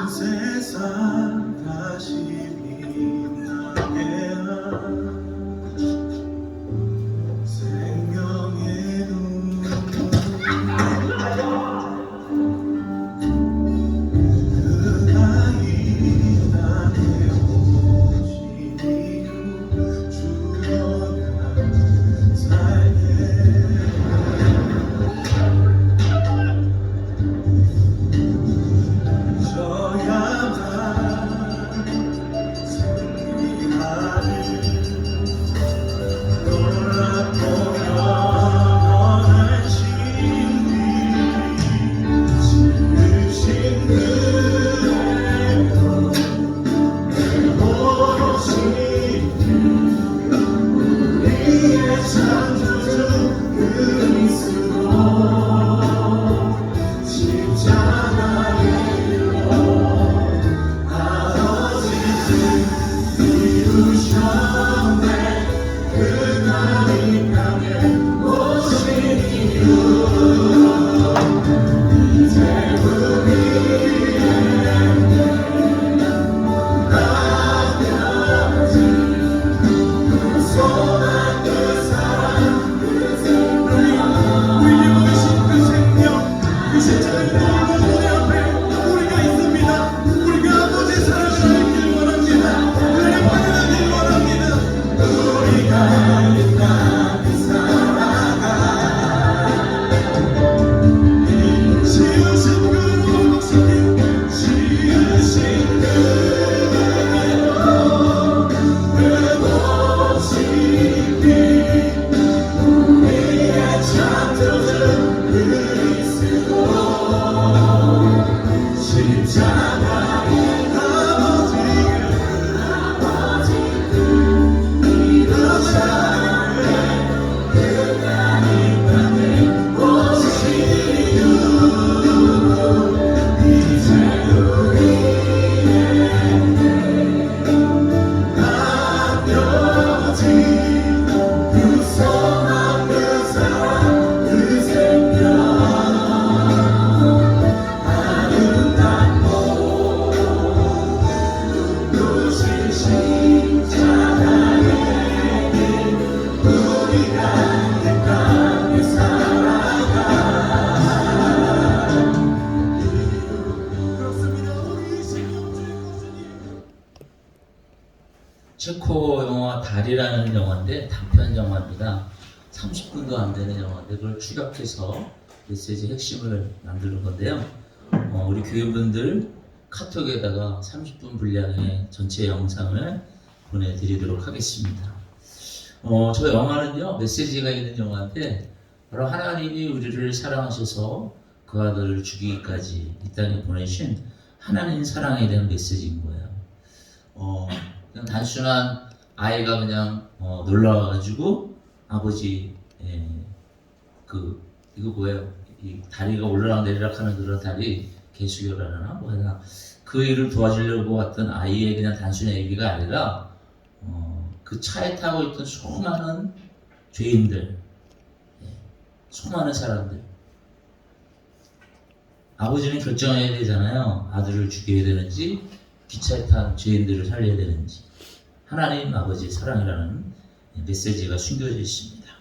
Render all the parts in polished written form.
세상 다시 빛나게 생명의 눈 그가 이 땅에 오신 이후 주어야 살게 체코 영화 달이라는 영화인데 단편 영화입니다. 30분도 안 되는 영화인데 그걸 추격해서 메시지 핵심을 만드는 건데요. 우리 교회분들 카톡에다가 30분 분량의 전체 영상을 보내드리도록 하겠습니다. 저 영화는요 메시지가 있는 영화인데 바로 하나님이 우리를 사랑하셔서 그 아들을 주기까지 이 땅에 보내신 하나님 사랑에 대한 메시지인 거예요. 그냥 단순한 아이가 그냥 놀러와가지고 아버지 이거 뭐예요? 이 다리가 올라락 내리락 하는 그런 다리 개수교라나 뭐나 그 일을 도와주려고 왔던 아이의 그냥 단순한 얘기가 아니라 그 차에 타고 있던 수많은 죄인들, 수많은 사람들. 아버지는 결정해야 되잖아요. 아들을 죽여야 되는지 기차에 탄 죄인들을 살려야 되는지. 하나님 아버지의 사랑이라는 메시지가 숨겨져 있습니다.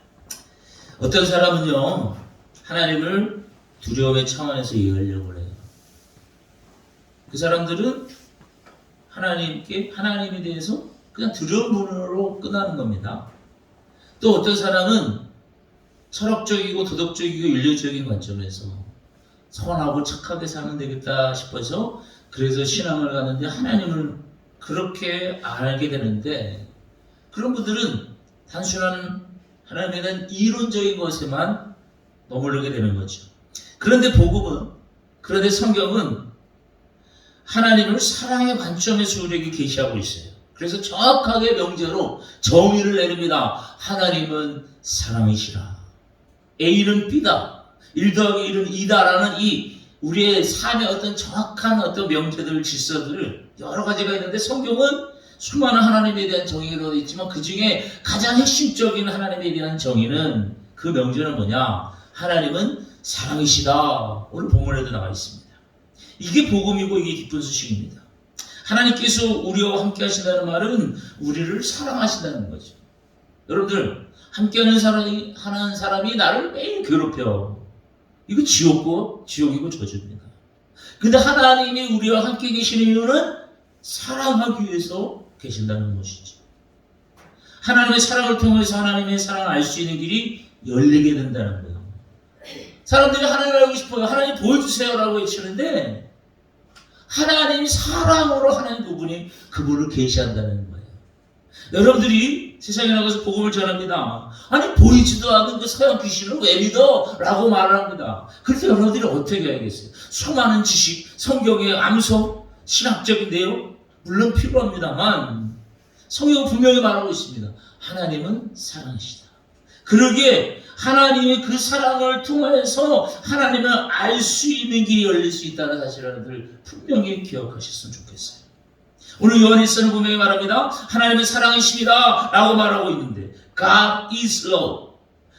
어떤 사람은요 하나님을 두려움의 차원에서 이해하려고 해요. 그 사람들은 하나님에 대해서 그냥 두려운 분으로 끝나는 겁니다. 또 어떤 사람은 철학적이고 도덕적이고 윤리적인 관점에서 선하고 착하게 살면 되겠다 싶어서 그래서 신앙을 가는데 하나님을 그렇게 알게 되는데 그런 분들은 단순한 하나님에 대한 이론적인 것에만 머무르게 되는 거죠. 그런데 성경은 하나님을 사랑의 관점에서 우리에게 계시하고 있어요. 그래서 정확하게 명제로 정의를 내립니다. 하나님은 사랑이시라. A는 B다. 1 더하기 1은 2다라는 이 우리의 삶의 어떤 정확한 어떤 명제들, 질서들을 여러 가지가 있는데 성경은 수많은 하나님에 대한 정의가 되어 있지만 그 중에 가장 핵심적인 하나님에 대한 정의는 그 명제는 뭐냐? 하나님은 사랑이시다. 오늘 본문에도 나와 있습니다. 이게 복음이고 이게 기쁜 소식입니다. 하나님께서 우리와 함께 하신다는 말은 우리를 사랑하신다는 거죠. 여러분들 함께하는 사람이 나를 매일 괴롭혀. 이거 지옥이고 저주입니다. 근데 하나님이 우리와 함께 계시는 이유는 사랑하기 위해서 계신다는 것이죠. 하나님의 사랑을 통해서 하나님의 사랑을 알 수 있는 길이 열리게 된다는 거예요. 사람들이 하나님을 알고 싶어요. 하나님 보여주세요 라고 외치는데 하나님이 사랑으로 하나님 그분을 계시한다는 거예요. 여러분들이 세상에 나가서 복음을 전합니다. 아니 보이지도 않는 그 서양 귀신을 왜 믿어? 라고 말을 합니다. 그래서 여러분들이 어떻게 해야겠어요? 수많은 지식, 성경의 암송, 신학적인 내용 물론 필요합니다만 성경은 분명히 말하고 있습니다. 하나님은 사랑이시다. 그러기에 하나님의 그 사랑을 통해서 하나님을 알 수 있는 길이 열릴 수 있다는 사실을 여러분들 분명히 기억하셨으면 좋겠어요. 오늘 요한일서는 분명히 말합니다. 하나님의 사랑이십니다 라고 말하고 있는데 God is love.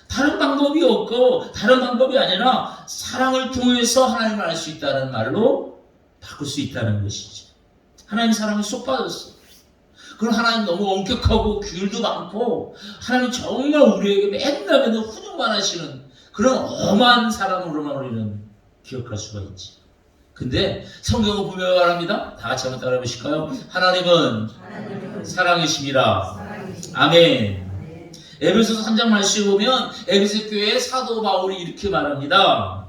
다른 방법이 없고 다른 방법이 아니라 사랑을 통해서 하나님을 알 수 있다는 말로 바꿀 수 있다는 것이죠. 하나님 사랑에 쏙 빠졌어. 그럼 하나님 너무 엄격하고 규율도 많고 하나님 정말 우리에게 맨날 훈육만 하시는 그런 엄한 사랑으로만 우리는 기억할 수가 있지. 근데 성경은 분명히 말합니다. 다 같이 한번 따라해 보실까요? 하나님은 사랑이십니다. 아멘. 에베소서 3장 말씀에 보면 에베소 교회의 사도 바울이 이렇게 말합니다.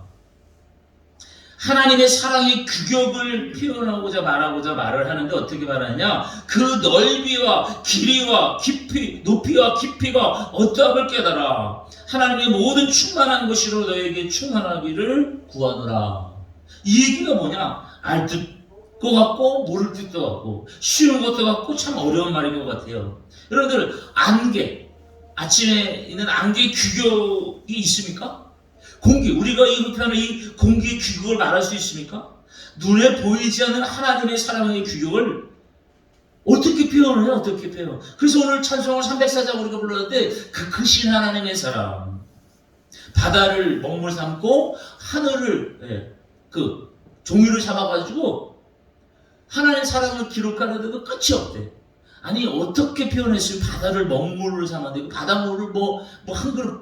하나님의 사랑의 규격을 표현하고자 말을 하는데 어떻게 말하느냐? 그 넓이와 길이와 깊이, 높이와 깊이가 어떠함을 깨달아 하나님의 모든 충만한 것으로 너에게 충만하기를 구하노라. 이 얘기가 뭐냐? 알 뜻도 같고 모를 뜻도 같고 쉬운 것도 같고 참 어려운 말인 것 같아요. 여러분들 안개, 아침에 있는 안개 규격이 있습니까? 공기, 우리가 이렇게하는 이 공기의 규격을 말할 수 있습니까? 눈에 보이지 않는 하나님의 사랑의 규격을 어떻게 표현을 해요? 어떻게 표현? 그래서 오늘 찬송을 304장 우리가 불렀는데 그 크신 하나님의 사랑, 바다를 먹물 삼고 하늘을 그 종이를 잡아가지고 하나님의 사랑을 기록하는데도 끝이 없대. 아니 어떻게 표현했으면 바다를 먹물을 삼았는데 바닷물을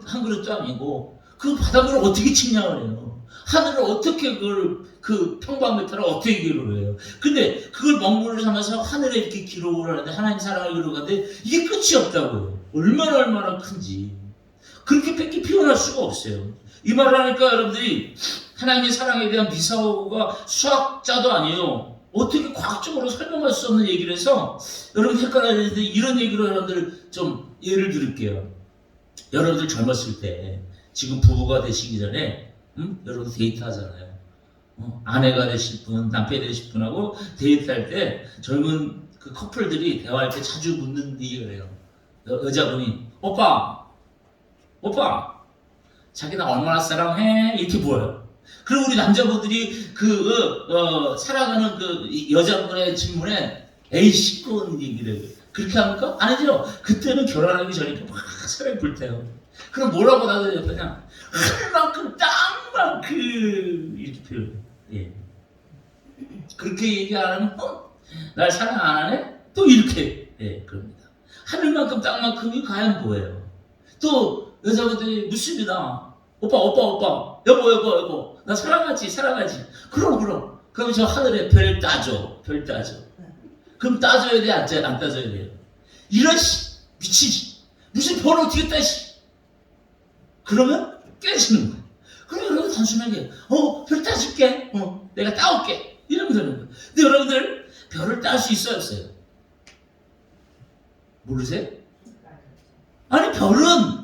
한 그릇도 아니고 그 바닷물을 어떻게 측량을 해요? 하늘을 어떻게 그 평방메타를 어떻게 기록을 해요? 근데 그걸 먹물을 삼아서 하늘에 이렇게 기록을 하는데 하나님 사랑을 기록하는데 이게 끝이 없다고요. 얼마나 큰지 그렇게 뺏기 표현할 수가 없어요. 이 말을 하니까 여러분들이 하나님의 사랑에 대한 미사오가 수학자도 아니에요. 어떻게 과학적으로 설명할 수 없는 얘기를 해서 여러분 헷갈려야 되는데 이런 얘기로 여러분들 좀 예를 들을게요. 여러분들 젊었을 때 지금 부부가 되시기 전에 여러분 데이트 하잖아요. 아내가 되실 분, 남편이 되실 분하고 데이트할 때 젊은 그 커플들이 대화할 때 자주 묻는 얘기를 해요. 여자분이 오빠 자기 나 얼마나 사랑해? 이렇게 물어요. 그리고 우리 남자분들이 살아가는 그 여자분의 질문에 에이 시끄러운 얘기를 그렇게 합니까? 아니죠. 그때는 결혼하기 전이니까 막 사랑이 불태요. 그럼 뭐라고 나도 그냥 한만큼 땅만큼 이렇게 표현해요. 예. 그렇게 얘기 안 하면 날 사랑 안 하네? 또 이렇게 그럽니다. 하늘만큼 땅만큼이 과연 뭐예요? 또 여자분들이 묻습니다. 오빠 여보 나 사랑하지 그럼 저 하늘에 별 따줘 그럼 따줘야 돼 안 따줘야 돼요? 이런 미치지 무슨 별을 어떻게 따시 그러면 깨지는 거예요. 그럼 여러분 단순하게 별 따줄게 내가 따올게 이러면 되는 거예요. 근데 여러분들 별을 딸 수 있어요 없어요? 모르세요? 아니 별은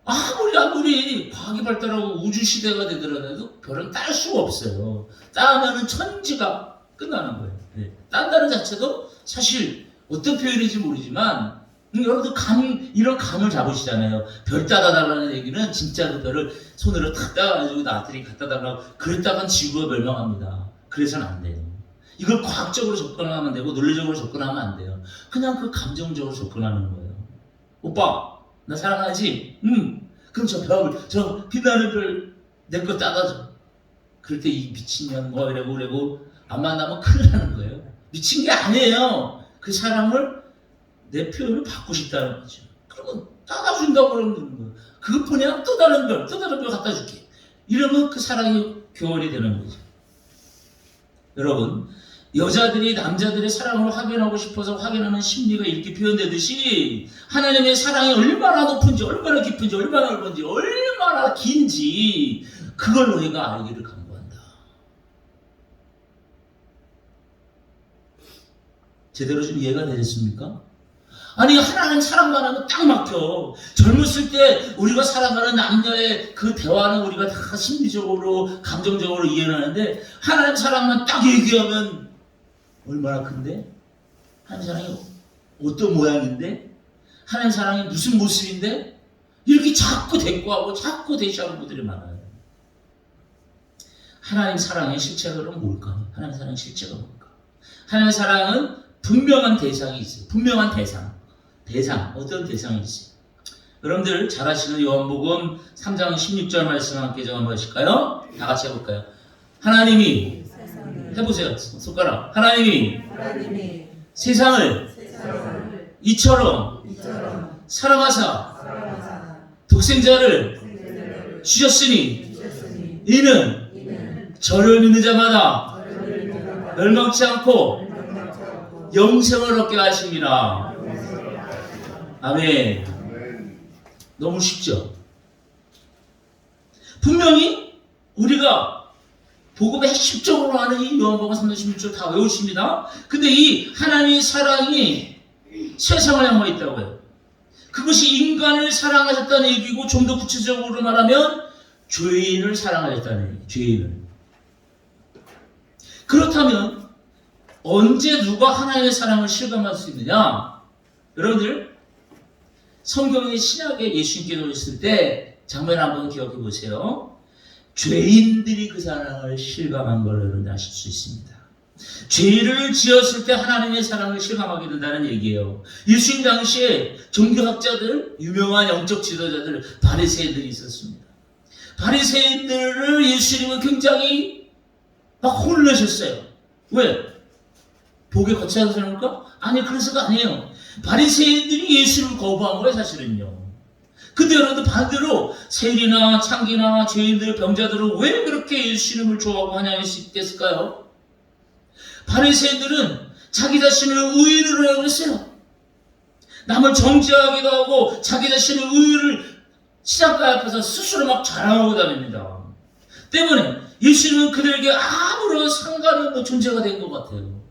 아무리 과학이 발달하고 우주 시대가 되더라도 별은 딸 수가 없어요. 따면은 천지가 끝나는 거예요. 딴다는 자체도 사실 어떤 표현인지 모르지만 여러분들 이런 감을 잡으시잖아요. 별 따다 달라는 얘기는 진짜 그 별을 손으로 탁 따가지고 나들이 갖다 달라고 그랬다간 지구가 멸망합니다. 그래서는 안 돼요. 이걸 과학적으로 접근하면 되고 논리적으로 접근하면 안 돼요. 그냥 그 감정적으로 접근하는 거예요. 오빠 나 사랑하지? 그럼 저 빛나는 별 내 거 따다 줘. 그럴 때 이 미친년 뭐 이러고 안 만나면 큰일 나는 거예요. 미친 게 아니에요. 그 사람을 내 표현을 받고 싶다는 거죠. 그러면 따다 준다고 그러면 되는 거예요. 그것뿐이야? 또 다른 별 갖다 줄게. 이러면 그 사랑이 교원이 되는 거죠. 여러분, 여자들이 남자들의 사랑을 확인하고 싶어서 확인하는 심리가 이렇게 표현되듯이 하나님의 사랑이 얼마나 높은지, 얼마나 깊은지, 얼마나 넓은지, 얼마나 긴지 그걸 너희가 알기를 간구한다. 제대로 좀 이해가 되셨습니까? 아니 하나님 사랑만 하면 딱 막혀. 젊었을 때 우리가 사랑하는 남녀의 그 대화는 우리가 다 심리적으로 감정적으로 이해를 하는데 하나님 사랑만 딱 얘기하면 얼마나 큰데? 하나님 사랑이 어떤 모양인데? 하나님 사랑이 무슨 모습인데? 이렇게 자꾸 대꾸하고 자꾸 대시하는 분들이 많아요. 하나님 사랑의 실체가 그럼 뭘까? 하나님 사랑의 실체가 뭘까? 하나님 사랑은 분명한 대상이 있어요. 분명한 대상, 어떤 대상이 있어요. 여러분들 잘 아시는 요한복음 3장 16절 말씀 함께 좀 한번 하실까요? 다 같이 해볼까요? 하나님이 해보세요. 손가락. 하나님이 세상을 이처럼 사랑하사 독생자를 주셨으니 이는 저를 믿는 자마다 멸망치 않고 영생을 얻게 하십니다. 아멘. 너무 쉽죠? 분명히 우리가 복음의 핵심적으로 하는 이 요한복음 3장 16절 다 외우십니다. 근데 이 하나님의 사랑이 세상을 향해 있다고 해요. 그것이 인간을 사랑하셨다는 얘기고 좀 더 구체적으로 말하면 죄인을 사랑하셨다는 얘기예요. 죄인을. 그렇다면 언제 누가 하나님의 사랑을 실감할 수 있느냐? 여러분들 성경의 신약에 예수님께 오셨을 때 장면 한번 기억해 보세요. 죄인들이 그 사랑을 실감한 걸 여러분 아실 수 있습니다. 죄를 지었을 때 하나님의 사랑을 실감하게 된다는 얘기예요. 예수님 당시에 종교학자들, 유명한 영적 지도자들, 바리새인들이 있었습니다. 바리새인들을 예수님은 굉장히 막 혼을 내셨어요. 왜? 복에 거쳐야 되는가? 아니, 그래서가 아니에요. 바리새인들이 예수를 거부한 거예요, 사실은요. 근데 여러분들 반대로 세리나 창기나 죄인들, 병자들은 왜 그렇게 예수님을 좋아하고 환영했을까요? 바리새인들은 자기 자신을 의인으로 여겼어요. 남을 정죄하기도 하고 자기 자신의 의의를 시장가 앞에서 스스로 막 자랑하고 다닙니다. 때문에 예수님은 그들에게 아무런 상관이 없는 존재가 된 것 같아요.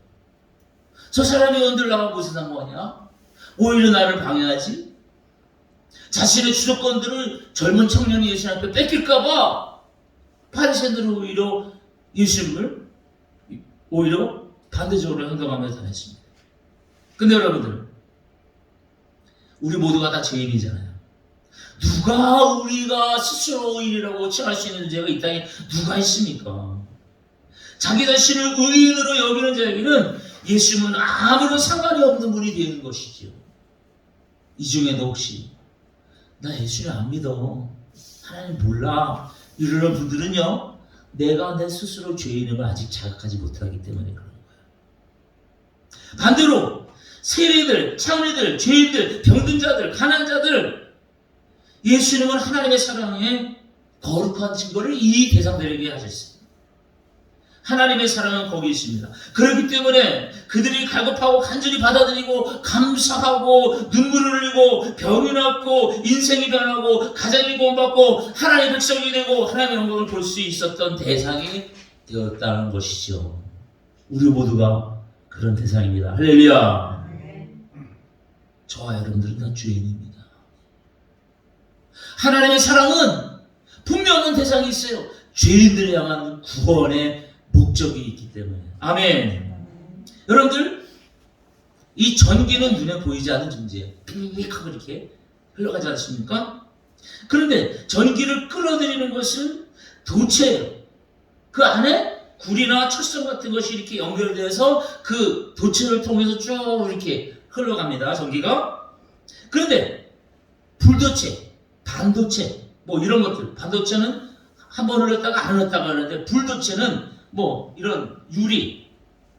저 사람이 언들 나가 무슨 상관이야? 오히려 나를 방해하지? 자신의 주도권들을 젊은 청년이 예수님 앞에 뺏길까봐 바리새인들은 오히려 예수님을 오히려 반대적으로 행동하며 다녔습니다. 근데 여러분들, 우리 모두가 다 죄인이잖아요. 누가 우리가 스스로 의인이라고 칭할 수 있는 죄가 이 땅에 누가 있습니까? 자기 자신을 의인으로 여기는 자에게는 예수님은 아무런 상관이 없는 분이 되는 것이죠. 이 중에도 혹시 나 예수님 안 믿어, 하나님 몰라 이러는 분들은요, 내가 내 스스로 죄인임을 아직 자각하지 못하기 때문에 그런 거예요. 반대로 세리들, 창리들, 죄인들, 병든 자들, 가난한 자들, 예수님은 하나님의 사랑에 거룩한 증거를 이 대상들에게 하셨습니다. 하나님의 사랑은 거기 있습니다. 그렇기 때문에 그들이 갈급하고 간절히 받아들이고 감사하고 눈물을 흘리고 병이 낫고 인생이 변하고 가정이 구원받고 하나님의 백성이 되고 하나님의 영광을 볼 수 있었던 대상이 되었다는 것이죠. 우리 모두가 그런 대상입니다. 할렐루야. 저와 여러분들은 다 죄인입니다. 하나님의 사랑은 분명한 대상이 있어요. 죄인들을 향한 구원의 목적이 있기 때문에. 아멘. 여러분들, 이 전기는 눈에 보이지 않는 존재예요. 빅빅하고 이렇게 흘러가지 않습니까? 그런데 전기를 끌어들이는 것은 도체예요. 그 안에 구리나 철선 같은 것이 이렇게 연결되어서 그 도체를 통해서 쭉 이렇게 흘러갑니다. 전기가. 그런데 불도체, 반도체 뭐 이런 것들, 반도체는 한 번 흘렀다가 안 흘렀다가 하는데 불도체는 뭐 이런 유리,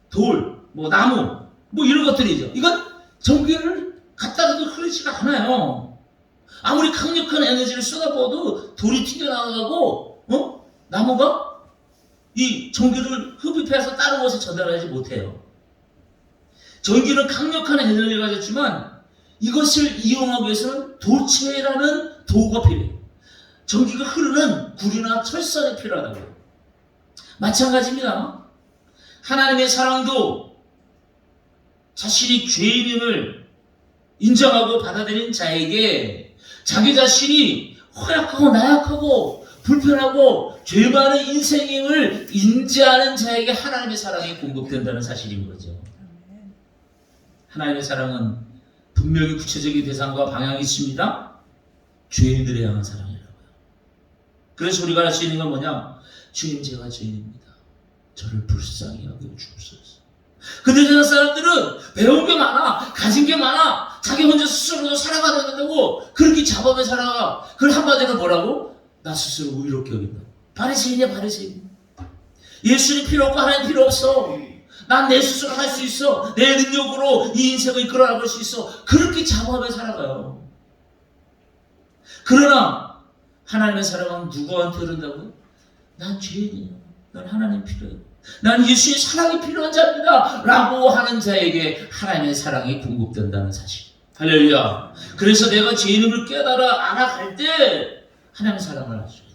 돌, 뭐 나무 뭐 이런 것들이죠. 이건 전기를 갖다 놔도 흐르지가 않아요. 아무리 강력한 에너지를 쏟아부어도 돌이 튀겨나가고 나무가 이 전기를 흡입해서 다른 곳에 전달하지 못해요. 전기는 강력한 에너지를 가졌지만 이것을 이용하기 위해서는 도체라는 도구가 필요해요. 전기가 흐르는 구리나 철선이 필요하다고요. 마찬가지입니다. 하나님의 사랑도 자신이 죄인임을 인정하고 받아들인 자에게 자기 자신이 허약하고 나약하고 불편하고 죄 많은 인생임을 인지하는 자에게 하나님의 사랑이 공급된다는 사실인 거죠. 하나님의 사랑은 분명히 구체적인 대상과 방향이 있습니다. 죄인들에 향한 사랑이라고요. 그래서 우리가 할 수 있는 건 뭐냐? 주님, 제가 죄인입니다. 저를 불쌍히 여겨 주옵소서. 근데 세상 사람들은 배운 게 많아, 가진 게 많아, 자기 혼자 스스로도 살아가야 된다고 그렇게 잡아매 살아가. 그걸 한마디로 뭐라고? 나 스스로 의롭게 여긴다. 바리새인이야, 바리새인. 예수님 필요 없고 하나님 필요 없어. 난 내 스스로 할 수 있어. 내 능력으로 이 인생을 이끌어나갈 수 있어. 그렇게 잡아매 살아가요. 그러나 하나님의 사랑은 누구한테 흐른다고요? 난 죄인이에요. 난 하나님 필요해요. 난 예수의 사랑이 필요한 자입니다. 라고 하는 자에게 하나님의 사랑이 공급된다는 사실. 할렐루야. 그래서 내가 죄인임을 깨달아 알아갈 때 하나님의 사랑을 알 수 있어요.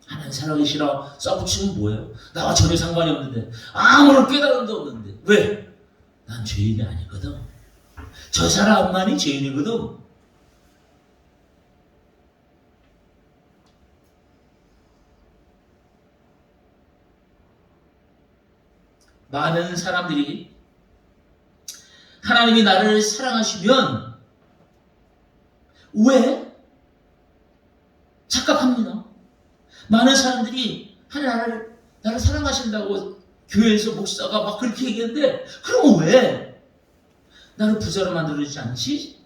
하나님 사랑이 싫어. 써붙이면 뭐예요? 나와 전혀 상관이 없는데 아무런 깨달음도 없는데 왜? 난 죄인이 아니거든. 저 사람만이 죄인이거든. 많은 사람들이 하나님이 나를 사랑하시면 왜? 착각합니다. 많은 사람들이 하나님 나를 사랑하신다고 교회에서 목사가 막 그렇게 얘기했는데 그럼 왜 나를 부자로 만들어주지 않지?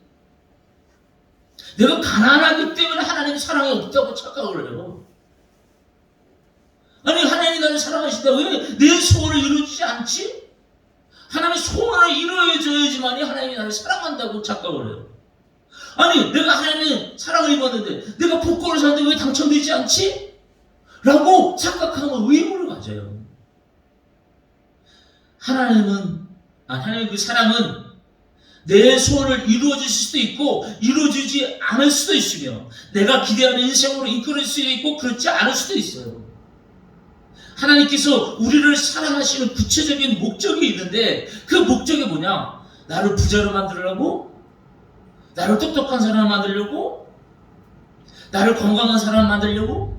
내가 가난하기 때문에 하나님의 사랑이 없다고 착각을 해요. 아니 하나님이 나를 사랑하신다 왜 내 소원을 이루어주지 않지? 하나님의 소원을 이루어줘야지만이 하나님이 나를 사랑한다고 착각을 해요. 아니 내가 하나님의 사랑을 입었는데 내가 복권을 샀는데 왜 당첨되지 않지? 라고 착각하면 의문을 가져요. 하나님의 그 사랑은 내 소원을 이루어줄 수도 있고 이루어주지 않을 수도 있으며 내가 기대하는 인생으로 이끌어줄 수도 있고 그렇지 않을 수도 있어요. 하나님께서 우리를 사랑하시는 구체적인 목적이 있는데 그 목적이 뭐냐? 나를 부자로 만들려고? 나를 똑똑한 사람 만들려고? 나를 건강한 사람 만들려고?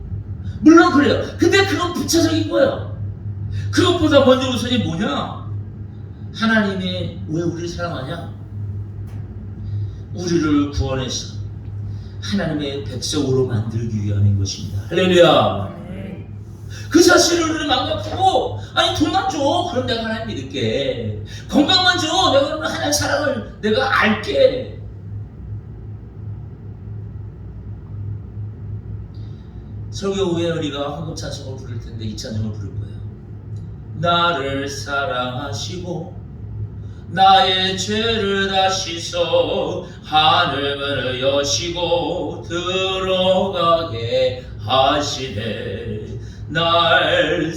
물론 그래요. 근데 그건 부차적인 거예요. 그것보다 먼저 우선이 뭐냐? 하나님이 왜 우리를 사랑하냐? 우리를 구원해서 하나님의 백성으로 만들기 위함인 것입니다. 할렐루야. 그 사실을 우리는 망각하고 아니 돈만 줘 그럼 내가 하나님 믿을게. 건강만 줘 내가 그러면 하나님의 사랑을 내가 알게. 설교 후에 우리가 헌금 찬송을 부를 텐데 이 찬송을 부를 거예요. 나를 사랑하시고 나의 죄를 다 씻어 하늘문을 여시고 들어가게 하시네. 날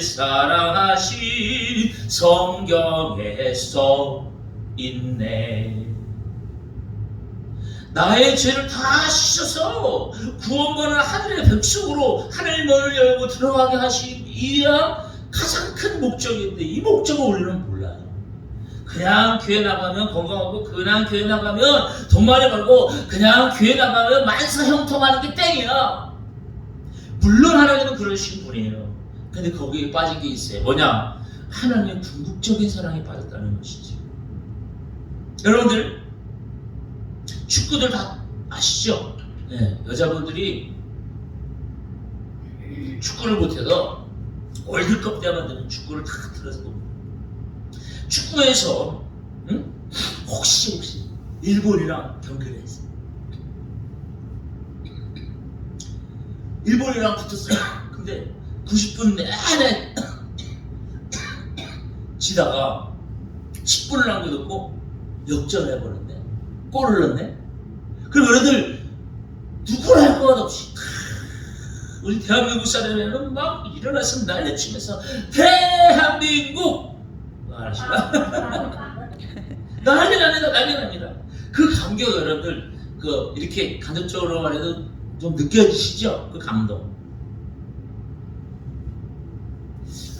사랑하시 성경에 써 있네. 나의 죄를 다 씻어서 구원받은 하늘의 백성으로 하늘 문을 열고 들어가게 하시기 위한 가장 큰 목적인데 이 목적을 우리는 몰라요. 그냥 교회 나가면 건강하고 그냥 교회 나가면 돈 많이 벌고 그냥 교회 나가면 만사 형통하는 게 땡이야. 물론 하나님은 그러신 분이에요. 근데 거기에 빠진 게 있어요. 뭐냐? 하나님의 궁극적인 사랑에 빠졌다는 것이지. 여러분들 축구들 다 아시죠? 네, 여자분들이 축구를 못해서 월드컵 때만 되면 축구를 다 틀어서 봅니다. 축구에서 혹시 일본이랑 경기를 했어요. 일본이랑 붙었어요. 근데 90분 내내 지다가 10분을 남겨뒀고 역전을 해버렸네. 골을 넣네. 그럼 여러분들 누구나 할 것 없이 우리 대한민국 사람들은 막 일어나서 난리치면서 대한민국 아시나? 난리 납니다. 그 감격 여러분들 그 이렇게 간접적으로 말해도 좀 느껴지시죠? 그 감동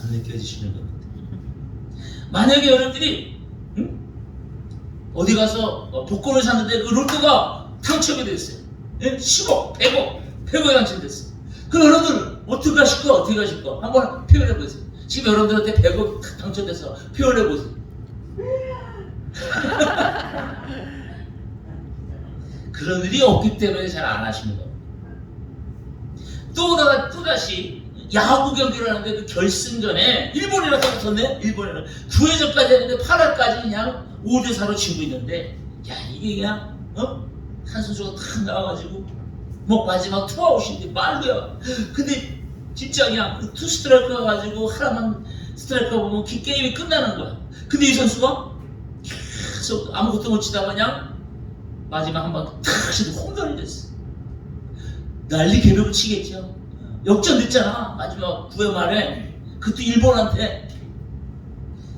안 느껴지시는 겁니다. 만약에 여러분들이 어디 가서 복권을 샀는데 그 로또가 당첨이 됐어요. 10억, 100억 당첨됐어요. 그럼 여러분들 어떻게 하실 거? 한번 표현해 보세요. 지금 여러분들한테 100억 당첨돼서 표현해 보세요. 그런 일이 없기 때문에 잘 안 하시는 겁니다. 또다시 야구 경기를 하는데 그 결승전에 일본이랑 붙었네. 일본이랑 9회전까지 했는데 8회까지 그냥 5대4로 지고 있는데 야 이게 그냥 한 선수가 탁 나와가지고 뭐 마지막 투아웃인데 말도야. 근데 진짜 그냥 투 스트라이크가 가지고 하나만 스트라이크가 보면 게임이 끝나는 거야. 근데 이 선수가 계속 아무것도 못 치다가 그냥 마지막 한번 탁 치고 홈런이 됐어. 난리 개벽을 치겠죠. 역전 됐잖아. 마지막 9회 말에 그것도 일본한테.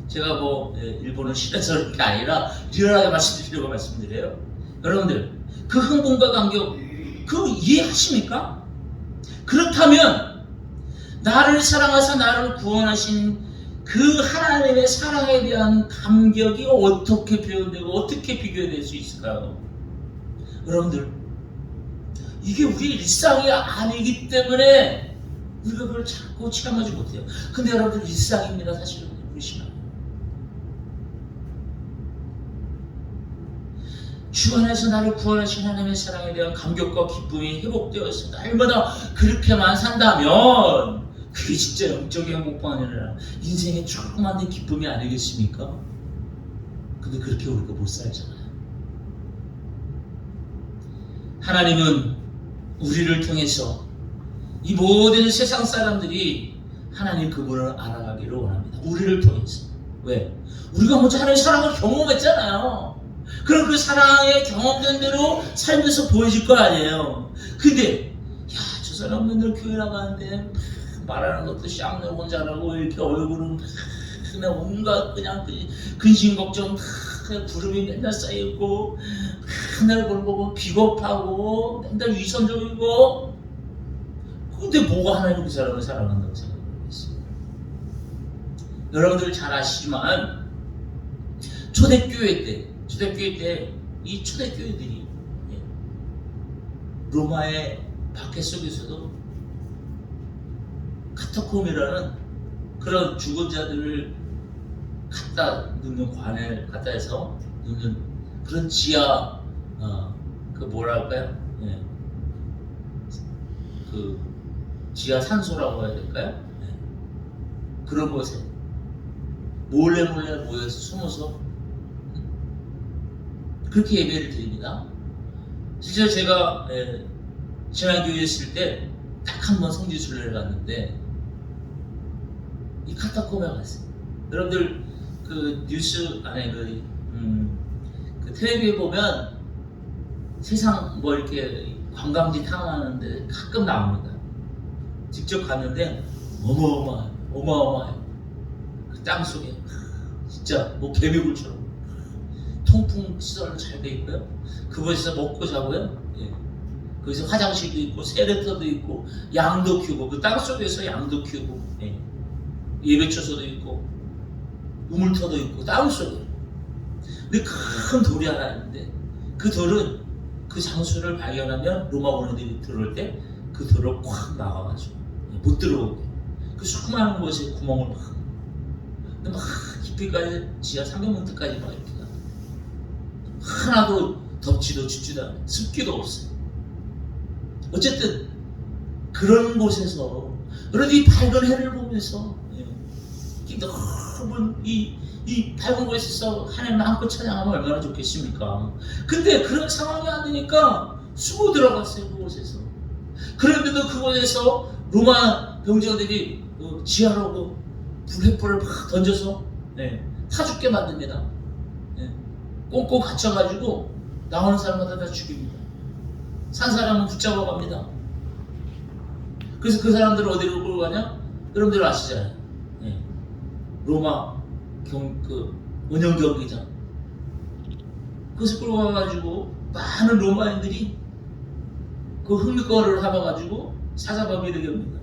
제가 뭐 일본을 싫어서 그런 게 아니라 리얼하게 말씀드리려고 말씀드려요. 여러분들 그 흥분과 감격 그거 이해하십니까? 그렇다면 나를 사랑하사 나를 구원하신 그 하나님의 사랑에 대한 감격이 어떻게 표현되고 어떻게 비교될 수 있을까요? 여러분들 이게 우리 일상이 아니기 때문에 우리가 그걸 자꾸 체험하지 못해요. 근데 여러분들 일상입니다. 사실은 우리 신앙. 주 안에서 나를 구원하신 하나님의 사랑에 대한 감격과 기쁨이 회복되어서 날마다 그렇게만 산다면 그게 진짜 영적인 행복뿐 아니라 인생의 조그만 기쁨이 아니겠습니까? 근데 그렇게 우리가 못 살잖아요. 하나님은 우리를 통해서 이 모든 세상 사람들이 하나님 그분을 알아가기를 원합니다. 우리를 통해서. 왜? 우리가 먼저 하나님의 사랑을 경험했잖아요. 그럼 그 사랑의 경험된 대로 살면서 보여질 거 아니에요. 근데 야, 저 사람 맨날 교회 나가는데 말하는 것도 쌍욕은 잘하고 이렇게 얼굴은 그냥 온갖 그냥 근심 걱정 그냥 구름이 맨날 쌓여있고 맨날 그걸 보고 비겁하고 맨날 위선적이고 근데 뭐가 하나님 그 사람을 사랑한다고 생각하겠어요? 여러분들 잘 아시지만 초대교회 때 이 초대교회들이 로마의 박해 속에서도 카타콤이라는 그런 죽은 자들을 갖다 넣는 관을 갖다 해서 넣는 그런 지하 그 뭐랄까요? 그 지하 산소라고 해야 될까요? 그런 곳에 몰래 모여서 숨어서 그렇게 예배를 드립니다. 실제로 제가 지난교회에 있을 때 딱 한 번 성지순례를 갔는데 이 카타콤에 갔어요. 여러분들 그 뉴스 안에 그 텔레비에 보면 세상 뭐 이렇게 관광지 탐하는데 가끔 나옵니다. 직접 갔는데 어마어마해요. 그 땅 속에 진짜 뭐 개미굴처럼 통풍 시설도 잘 돼 있고요. 그곳에서 먹고 자고요. 거기서 화장실도 있고 세례터도 있고 양도 키우고 그 땅 속에서 양도 키우고 예배처소도 있고 우물터도 있고 땅 속에. 근데 큰 돌이 하나 있는데 그 돌은 그 장소를 발견하면 로마 군인들이 들어올 때 그 돌을 콱 막아가지고 못 들어오게. 그 수많은 곳에 구멍을 막 깊이까지 지하 300m까지 막 이렇게 하나도 덥지도 춥지도 않아요. 습기도 없어요. 어쨌든 그런 곳에서 그런데 이 밝은 해를 보면서 이 넓은 이 밝은 곳에서 하나님 마음껏 찬양하면 얼마나 좋겠습니까? 근데 그런 상황이 안 되니까 숨어 들어갔어요. 그곳에서. 그런데도 그곳에서 로마 병정들이 지하로 불횃불을 막 던져서 타 죽게 만듭니다. 꽁꽁 갇혀가지고 나오는 사람마다 다 죽입니다. 산 사람은 붙잡아 갑니다. 그래서 그 사람들을 어디로 끌고 가냐? 여러분들 아시잖아요. 로마 원형 경기장. 그것을 끌고 가가지고 많은 로마인들이 그 흥미거리를 잡아가지고 사자밥이 되게 합니다.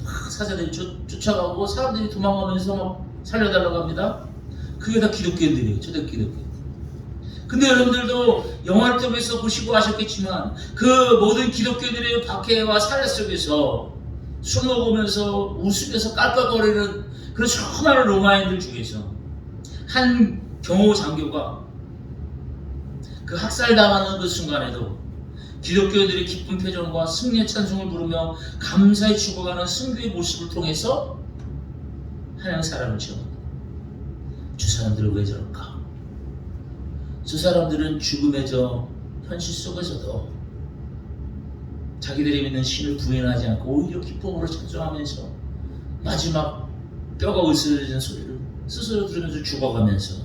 막 사자들이 쫓아가고 사람들이 도망가면서 막 살려달라고 합니다. 그게 다 기독교인들이에요. 초대 기독교. 근데 여러분들도 영화를 통해서 보시고 아셨겠지만 그 모든 기독교인들의 박해와 살해 속에서 술 먹으면서 웃으면서 깔깔거리는 그런 수많은 로마인들 중에서 한 경호 장교가 그 학살당하는 그 순간에도 기독교인들의 기쁜 표정과 승리의 찬송을 부르며 감사히 죽어가는 승교의 모습을 통해서 하나님 사람을 지어갑니다. 저 사람들은 왜 저럴까? 저 사람들은 죽음의 저 현실 속에서도 자기들이 믿는 신을 부인하지 않고 오히려 기쁨으로 찬송하면서 마지막 뼈가 으스러지는 소리를 스스로 들으면서 죽어가면서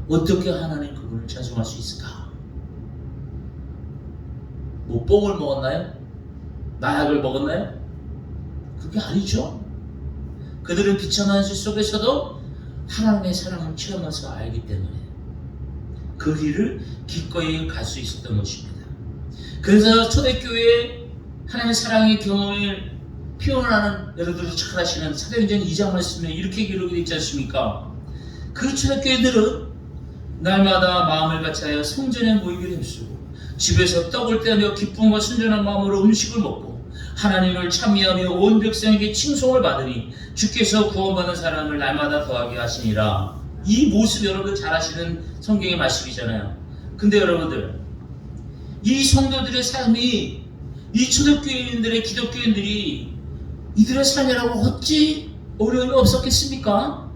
어떻게 하나님 그분을 찬송할 수 있을까? 뭐 뽕을 먹었나요? 마약을 먹었나요? 그게 아니죠. 그들은 비참한 현실 속에서도 하나님의 사랑을 체험해서 알기 때문에 그 길을 기꺼이 갈 수 있었던 것입니다. 그래서 초대교회에 하나님의 사랑의 경험을 표현하는 여러분들이 잘 아시는 사도행전 2장 말씀에 이렇게 기록이 되어 있지 않습니까? 그 초대교회들은 날마다 마음을 같이하여 성전에 모이기를 힘쓰고 집에서 떡을 떼며 기쁨과 순전한 마음으로 음식을 먹고 하나님을 찬미하며 온 백성에게 칭송을 받으니 주께서 구원받는 사람을 날마다 더하게 하시니라. 이 모습 여러분 잘 아시는 성경의 말씀이잖아요. 근데 여러분들 이 성도들의 삶이 이 초대교인들의 기독교인들이 이들의 삶이라고 어찌 어려움이 없었겠습니까?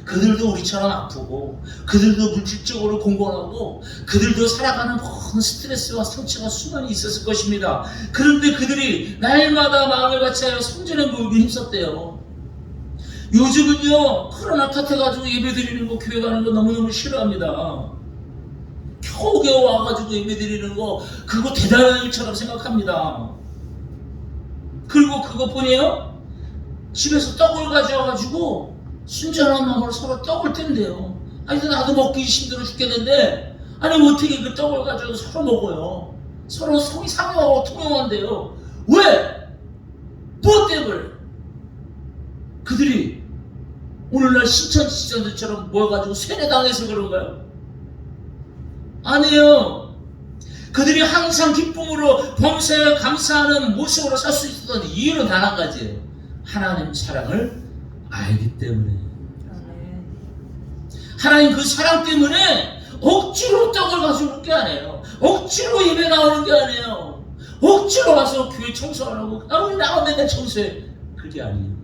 그들도 우리처럼 아프고 그들도 물질적으로 공고하고 그들도 살아가는 모든 스트레스와 상처가 수많이 있었을 것입니다. 그런데 그들이 날마다 마음을 같이하여 성전에 모이기 힘썼대요. 요즘은요 코로나 탓해가지고 예배드리는 거 교회 가는 거 너무너무 싫어합니다. 겨우겨우 와가지고 예배드리는 거 그거 대단한 일처럼 생각합니다. 그리고 그것뿐이에요. 집에서 떡을 가져와가지고 순전한 마음으로 서로 떡을 뗀대요. 아니 나도 먹기 힘들어 죽겠는데 아니 어떻게 그 떡을 가지고 서로 먹어요. 서로 속이 상하고 통용한대요. 왜? 무엇 때문에? 그들이 오늘날 신천지자들처럼 모여가지고 세뇌당해서 그런가요? 아니에요. 그들이 항상 기쁨으로 범사에 감사하는 모습으로 살 수 있었던 이유는 단 한 가지예요. 하나님 사랑을 알기 때문에. 하나님 그 사랑 때문에 억지로 떡을 가지고 올 게 아니에요. 억지로 예배 나오는 게 아니에요. 억지로 와서 교회 청소하라고 우리 나가면 맨날 청소해. 그게 아니에요.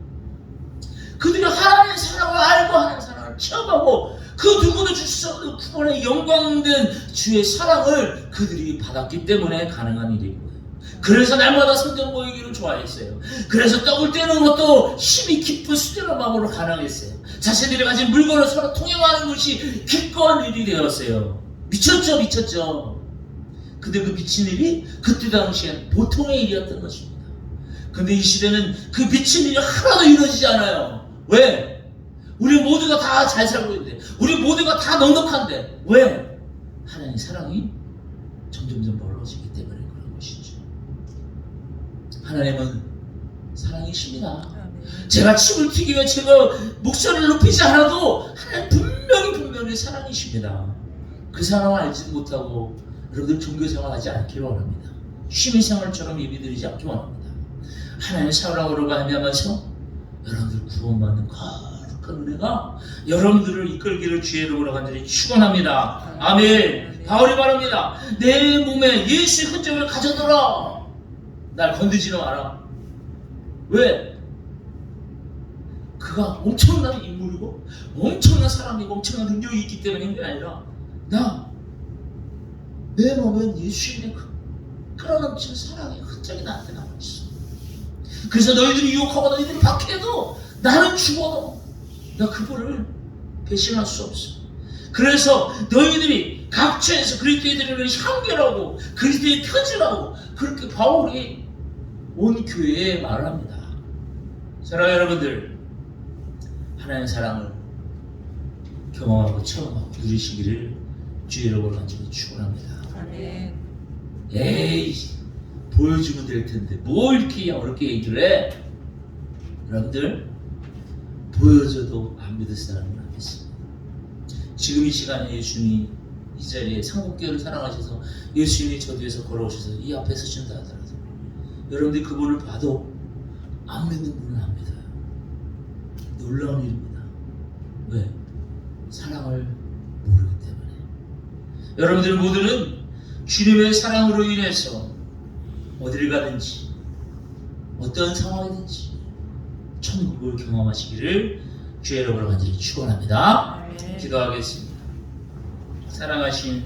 그들이 하나님의 사랑을 알고 하나님의 사랑을 체험하고 그 누구도 줄 수 없는 구원의 영광된 주의 사랑을 그들이 받았기 때문에 가능한 일인 거예요. 그래서 날마다 성전 모이기를 좋아했어요. 그래서 떡을 떼는 것도 힘이 깊은 수련한 마음으로 가능했어요. 자신들이 가진 물건을 서로 통용하는 것이 기꺼운 일이 되었어요. 미쳤죠. 근데 그 미친 일이 그때 당시엔 보통의 일이었던 것입니다. 근데 이 시대는 그 미친 일이 하나도 이루어지지 않아요. 왜? 우리 모두가 다 잘 살고 있는데, 우리 모두가 다 넉넉한데, 왜? 하나님의 사랑이 점점점 멀어지기 때문에 그런 것이죠. 하나님은 사랑이십니다. 제가 침을 튀기며 제가 목소리를 높이지 않아도 하나님 분명히 사랑이십니다. 그 사랑을 알지 못하고 여러분들 종교생활 하지 않기를 원합니다. 취미생활처럼 예배드리지 않기 원합니다. 하나님의 사랑으로 말미암아서 여러분들 구원받는 거룩한 은혜가 여러분들을 이끌기를 주의 이름으로 간절히 축원합니다. 아멘. 바울이 말합니다. 내 몸에 예수의 흔적을 가져둬라. 날 건드지는 마라. 왜? 그가 엄청난 인물이고 엄청난 사람이고 엄청난 능력이 있기 때문에 한 게 아니라 내 몸엔 예수님의 끌어넘치는 사랑의 흔적이 나한테 남아있어. 그래서 너희들이 유혹하고 너희들이 박해도 나는 죽어도 나 그분을 배신할 수 없어. 그래서 너희들이 각처에서 그리스도의 이름을 향결하고 그리스도의 표지라고 그렇게 바울이 온 교회에 말을 합니다. 사랑하는 여러분들, 하나님의 사랑을 경험하고 체험하고 누리시기를 주의 이름으로 간절히 축원합니다. 아멘. 에이, 보여주면 될 텐데 뭐 이렇게 어렵게 얘기를 해? 여러분들, 보여줘도 안 믿을 사람은 안 믿습니다. 지금 이 시간에 예수님이 이 자리에 상국교회를 사랑하셔서 예수님이 저 뒤에서 걸어오셔서 이 앞에 서신다 하더라도 여러분들이 그분을 봐도 안 믿는 분은 안 믿어요. 놀라운 일입니다. 왜? 사랑을 모르기 때문에. 여러분들 모두는 주님의 사랑으로 인해서 어디를 가든지 어떤 상황이든지 천국을 경험하시기를 주의 이름으로 간절히 축원합니다. 기도하겠습니다. 사랑하신